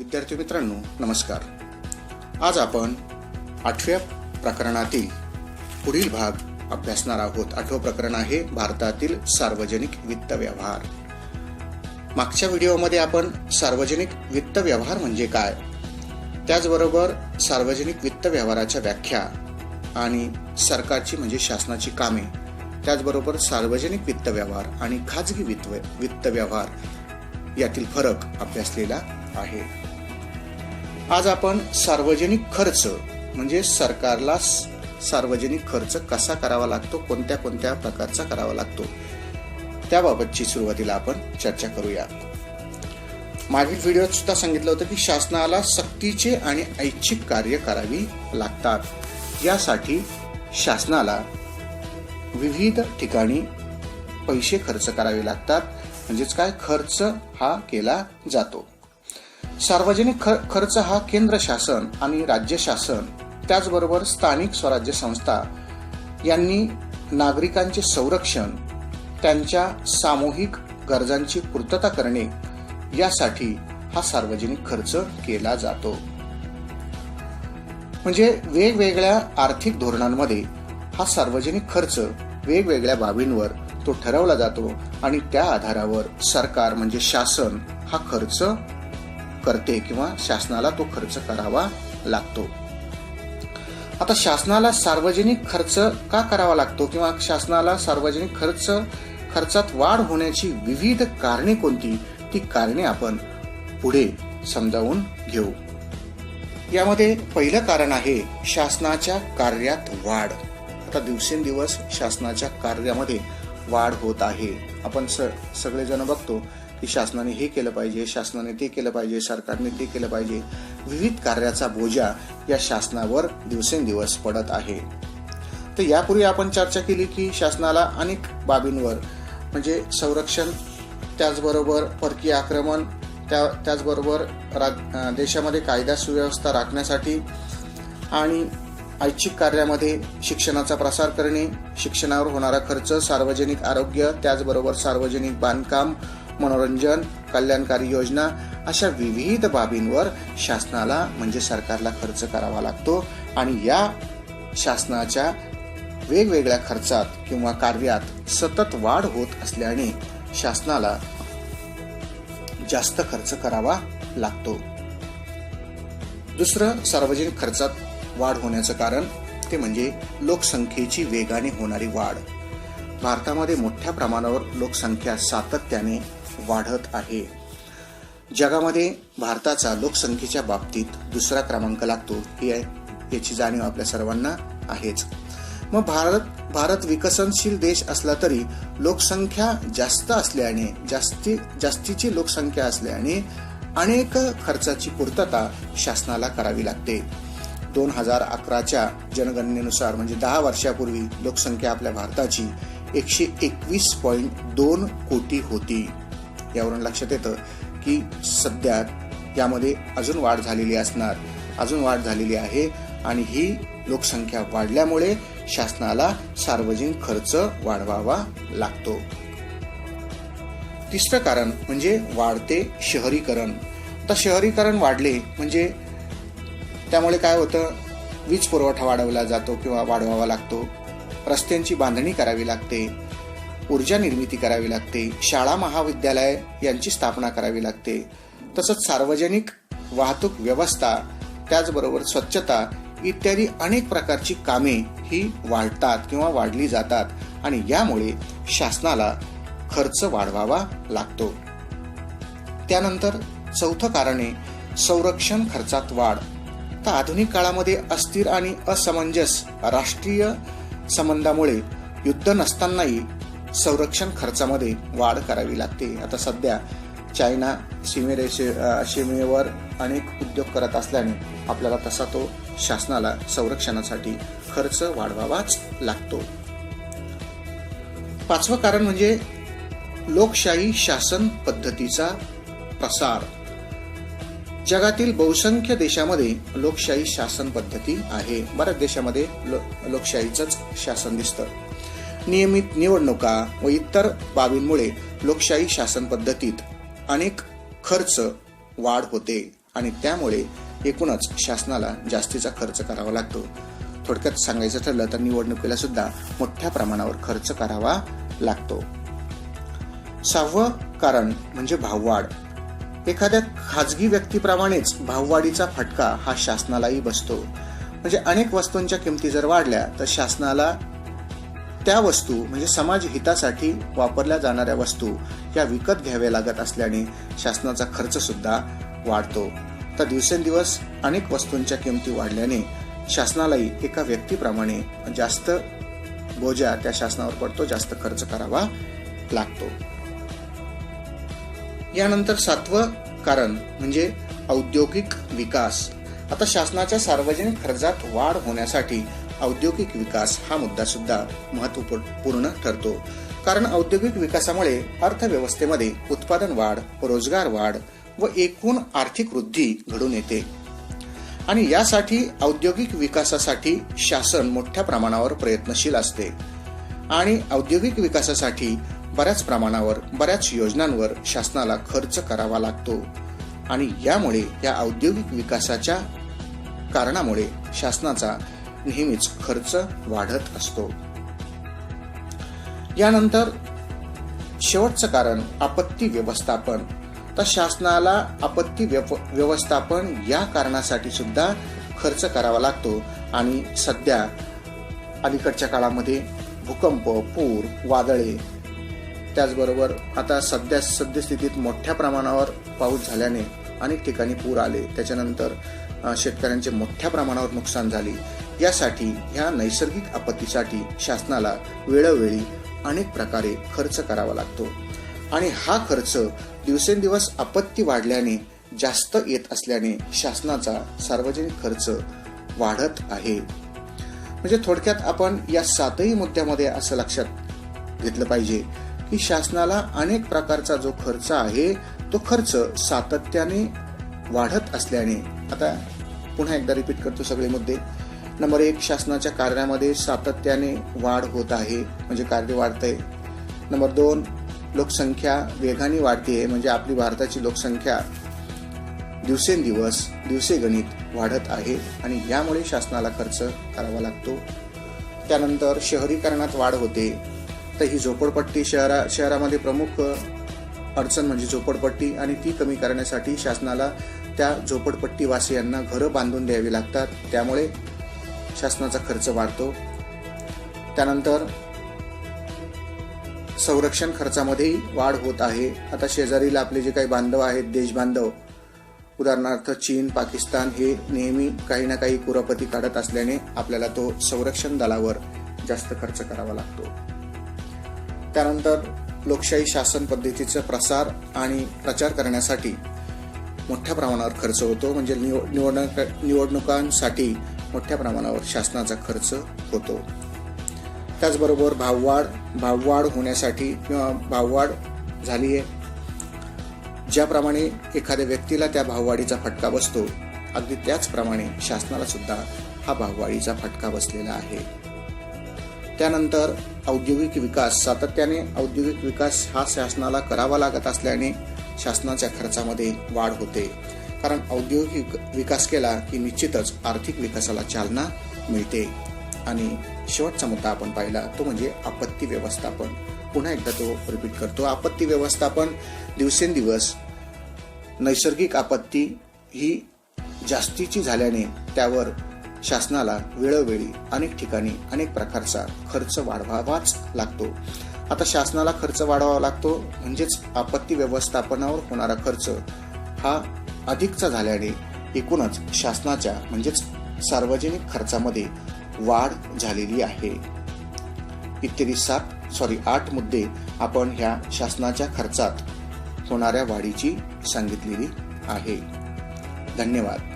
विद्यार्थी मित्रांनो नमस्कार। आज आपण 8व्या प्रकरणातील पुढील भाग अभ्यासणार आहोत। 8वं प्रकरण आहे भारतातील सार्वजनिक वित्त व्यवहार। मागच्या व्हिडिओमध्ये आपण सार्वजनिक वित्त व्यवहार म्हणजे काय, त्याचबरोबर सार्वजनिक वित्त व्यवहाराच्या व्याख्या आणि सरकारची म्हणजे शासनाची कामे, त्याचबरोबर सार्वजनिक वित्त व्यवहार आणि खाजगी वित्त व्यवहार यातील फरक अभ्यासलेला आहे। आज आपण सार्वजनिक खर्च म्हणजे सरकारला सार्वजनिक खर्च कसा करावा लागतो, कोणत्या कोणत्या प्रकारचा करावा लागतो त्याबाबतची सुरुवातीला आपण चर्चा करूया। मागील व्हिडिओत सुद्धा सांगितलं होतं की शासनाला सक्तीचे आणि ऐच्छिक कार्य करावी लागतात। यासाठी शासनाला विविध ठिकाणी पैसे खर्च करावे लागतात, म्हणजेच काय खर्च हा केला जातो। सार्वजनिक खर्च हा केंद्र शासन आणि राज्य शासन त्याचबरोबर स्थानिक स्वराज्य संस्था यांनी नागरिकांचे संरक्षण, त्यांच्या सामूहिक गरजांची पूर्तता करणे यासाठी हा सार्वजनिक खर्च केला जातो। म्हणजे वेगवेगळ्या आर्थिक धोरणांमध्ये हा सार्वजनिक खर्च वेगवेगळ्या बाबींवर तो ठरवला जातो आणि त्या आधारावर सरकार म्हणजे शासन हा खर्च करते किंवा शासनाला तो खर्च करावा लागतो। आता शासनाला सार्वजनिक खर्च का करावा लागतो किंवा शासनाला सार्वजनिक खर्चात वाढ होण्याची विविध कारणे कोणती, ती कारणे आपण पुढे समजावून घेऊ। यामध्ये पहिलं कारण आहे शासनाच्या कार्यात वाढ। आता दिवसेंदिवस शासनाच्या कार्यामध्ये वाढ होत आहे। आपण सगळेजण बघतो की शासनाने हे केलं पाहिजे, शासनाने ते केलं पाहिजे, सरकारने ते केलं पाहिजे। विविध कार्याचा बोजा या शासनावर दिवसेंदिवस पडत आहे। तर यापूर्वी आपण चर्चा केली की शासनाला अनेक बाबींवर म्हणजे संरक्षण, त्याचबरोबर परकीय आक्रमण, त्याचबरोबर देशामध्ये कायदा सुव्यवस्था राखण्यासाठी आणि ऐच्छिक कार्यामध्ये शिक्षणाचा प्रसार करणे, शिक्षणावर होणारा खर्च, सार्वजनिक आरोग्य, त्याचबरोबर सार्वजनिक बांधकाम, मनोरंजन, कल्याणकारी योजना अशा विविध बाबींवर शासनाला म्हणजे सरकारला खर्च करावा लागतो। आणि या शासनाच्या वेगवेगळ्या खर्चात किंवा कार्यात सतत वाढ होत असल्याने शासनाला जास्त खर्च करावा लागतो। दुसरं सार्वजनिक खर्चात वाढ होण्याचं कारण ते म्हणजे लोकसंख्येची वेगाने होणारी वाढ। भारतामध्ये मोठ्या प्रमाणावर लोकसंख्या सातत्याने वाढत आहे। जगामध्ये भारताचा लोकसंख्येच्या बाबतीत दुसरा क्रमांक लागतो, याची जाणीव आपल्या सर्वांना आहेच। मग भारत विकसनशील देश असला तरी लोकसंख्या जास्त असल्याने जास्तीची लोकसंख्या असल्याने अनेक खर्चाची पूर्तता शासनाला करावी लागते। 2011च्या जनगणनेनुसार म्हणजे 10 वर्षापूर्वी लोकसंख्या आपल्या भारताची 121.2 कोटी होती। यावरून लक्षात येतं की सध्या यामध्ये अजून वाढ झालेली आहे आणि ही लोकसंख्या वाढल्यामुळे शासनाला सार्वजनिक खर्च वाढवावा लागतो। तिसरं कारण म्हणजे वाढते शहरीकरण। तर शहरीकरण वाढले म्हणजे त्यामुळे काय होतं, वीज पुरवठा वाढवला जातो किंवा वाढवावा लागतो, रस्त्यांची बांधणी करावी लागते, ऊर्जा निर्मिती करावी लागते, शाळा महाविद्यालय यांची स्थापना करावी लागते, तसंच सार्वजनिक वाहतूक व्यवस्था, त्याचबरोबर स्वच्छता इत्यादी अनेक प्रकारची कामे ही वाढतात किंवा वाढली जातात आणि यामुळे शासनाला खर्च वाढवावा लागतो। त्यानंतर चौथं कारण आहे संरक्षण खर्चात वाढ। तर आधुनिक काळामध्ये अस्थिर आणि असमंजस राष्ट्रीय संबंधामुळे युद्ध नसतानाही संरक्षण खर्चामध्ये वाढ करावी लागते। आता सध्या चायना सीमेवर अनेक उद्योग करत असल्याने आपल्याला तसा तो शासनाला संरक्षणासाठी खर्च वाढवावाच लागतो। पाचवं कारण म्हणजे लोकशाही शासन पद्धतीचा प्रसार। जगातील बहुसंख्य देशामध्ये लोकशाही शासन पद्धती आहे। बऱ्याच देशामध्ये लोकशाहीचंच शासन दिसतं। नियमित निवडणुका व इतर बाबींमुळे लोकशाही शासन पद्धतीत अनेक खर्च वाढ होते आणि त्यामुळे एकूणच शासनाला जास्तीचा खर्च करावा लागतो. थोडक्यात सांगायचं ठरलं तर निवडणुकीला सुद्धा मोठ्या प्रमाणावर खर्च करावा लागतो. 6वं कारण म्हणजे भाववाढ. एखाद्या खाजगी व्यक्तीप्रमाणेच भाववाढीचा फटका हा शासनालाही बसतो. म्हणजे अनेक वस्तूंच्या किमती जर वाढल्या तर शासनाला त्या वस्तू म्हणजे समाज हितासाठी वापरल्या जाणाऱ्या वस्तू या विकत घ्याव्या लागत असल्याने शासनाचा खर्च सुद्धा वाढतो. तर दिवसेंदिवस अनेक वस्तूंच्या किमती वाढल्याने शासनालाही एका व्यक्तीप्रमाणे जास्त बोजा त्या शासनावर पडतो, जास्त खर्च करावा लागतो. यानंतर 7वं कारण म्हणजे औद्योगिक विकास. आता शासनाच्या सार्वजनिक खर्चात वाढ होण्यासाठी औद्योगिक विकास हा मुद्दा सुद्धा महत्त्वपूर्ण ठरतो. कारण औद्योगिक विकासामुळे अर्थव्यवस्थेमध्ये उत्पादन वाढ, रोजगार वाढ व एकूण आर्थिक वृद्धी घडून येते. आणि यासाठी औद्योगिक विकासासाठी शासन मोठ्या प्रमाणावर प्रयत्नशील असते आणि औद्योगिक विकासासाठी बऱ्याच प्रमाणावर बऱ्याच योजनांवर शासनाला खर्च करावा लागतो. आणि यामुळे या औद्योगिक विकासाच्या कारणामुळे शासनाचा नेहमीच खर्च वाढत असतो. यानंतर शेवटचं कारण आपत्ती व्यवस्थापन. तर शासनाला आपत्ती व्यवस्थापन या कारणासाठी सुद्धा खर्च करावा लागतो. आणि सध्या अलीकडच्या काळामध्ये भूकंप, पूर, वादळे, त्याचबरोबर आता सद्यस्थितीत मोठ्या प्रमाणावर पाऊस झाल्याने अनेक ठिकाणी पूर आले, त्याच्यानंतर शेतकऱ्यांचे मोठ्या प्रमाणावर नुकसान झाले. यासाठी ह्या नैसर्गिक आपत्तीसाठी शासनाला वेळोवेळी अनेक प्रकारे खर्च करावा लागतो. आणि हा खर्च दिवसेंदिवस आपत्ती वाढल्याने जास्त येत असल्याने शासनाचा सार्वजनिक खर्च वाढत आहे. म्हणजे थोडक्यात आपण या 7ही मुद्द्यामध्ये असं लक्षात घेतलं पाहिजे की शासनाला अनेक प्रकारचा जो खर्च आहे तो खर्च सातत्याने वाढत असल्याने, आता पुन्हा एकदा रिपीट करतो सगळे मुद्दे. नंबर 1, शासनाच्या कार्यामध्ये सातत्याने वाढ होत आहे, म्हणजे कार्य वाढतंय. नंबर 2, लोकसंख्या वेगाने वाढते, म्हणजे आपली भारताची लोकसंख्या दिवसेंदिवस दिवसेगणित वाढत आहे आणि यामुळे शासनाला खर्च करावा लागतो. त्यानंतर शहरीकरणात वाढ होते. तर ही झोपडपट्टी शहरामध्ये प्रमुख अडचण म्हणजे झोपडपट्टी, आणि ती कमी करण्यासाठी शासनाला त्या झोपडपट्टी वासियांना घरं बांधून द्यावी लागतात, त्यामुळे शासनाचा खर्च वाढतो. त्यानंतर संरक्षण खर्चामध्येही वाढ होत आहे. आता शेजारीला आपले जे काही बांधव आहेत, देश बांधव, उदाहरणार्थ चीन, पाकिस्तान, हे नेहमी काही ना काही कुरापती काढत असल्याने आपल्याला तो संरक्षण दलावर जास्त खर्च करावा लागतो. त्यानंतर लोकशाही शासन पद्धतीचा प्रसार आणि प्रचार करण्यासाठी मोठ्या प्रमाणावर खर्च होतो, म्हणजे निवडणुकांसाठी मोठ्या प्रमाणावर शासनाचा खर्च होतो. त्याचबरोबर भाववाढ होण्यासाठी किंवा भाववाढ झाली आहे, ज्याप्रमाणे एखाद्या व्यक्तीला त्या भाववाढीचा फटका बसतो, अगदी त्याचप्रमाणे शासनाला सुद्धा हा भाववाढीचा फटका बसलेला आहे. त्यानंतर औद्योगिक विकास. सातत्याने औद्योगिक विकास हा शासनाला करावा लागत असल्याने शासनाच्या खर्चामध्ये वाढ होते. कारण औद्योगिक विकास केला की निश्चितच आर्थिक विकासाला चालना मिळते. आणि शेवटचा मुद्दा आपण पाहिला तो म्हणजे आपत्ती व्यवस्थापन. पुन्हा एकदा तो रिपीट करतो. आपत्ती व्यवस्थापन. दिवसेंदिवस नैसर्गिक आपत्ती ही जास्तीची झाल्याने त्यावर शासनाला वेळोवेळी अनेक ठिकाणी अनेक प्रकारचा खर्च वाढवावाच लागतो. आता शासनाला खर्च वाढवावा लागतो म्हणजेच आपत्ती व्यवस्थापनावर होणारा खर्च हा अधिकचा झाल्याने एकूणच शासनाच्या म्हणजेच सार्वजनिक खर्चामध्ये वाढ झालेली आहे. इत्यादी 8 मुद्दे आपण ह्या शासनाच्या खर्चात होणाऱ्या वाढीची सांगितलेली आहे. धन्यवाद.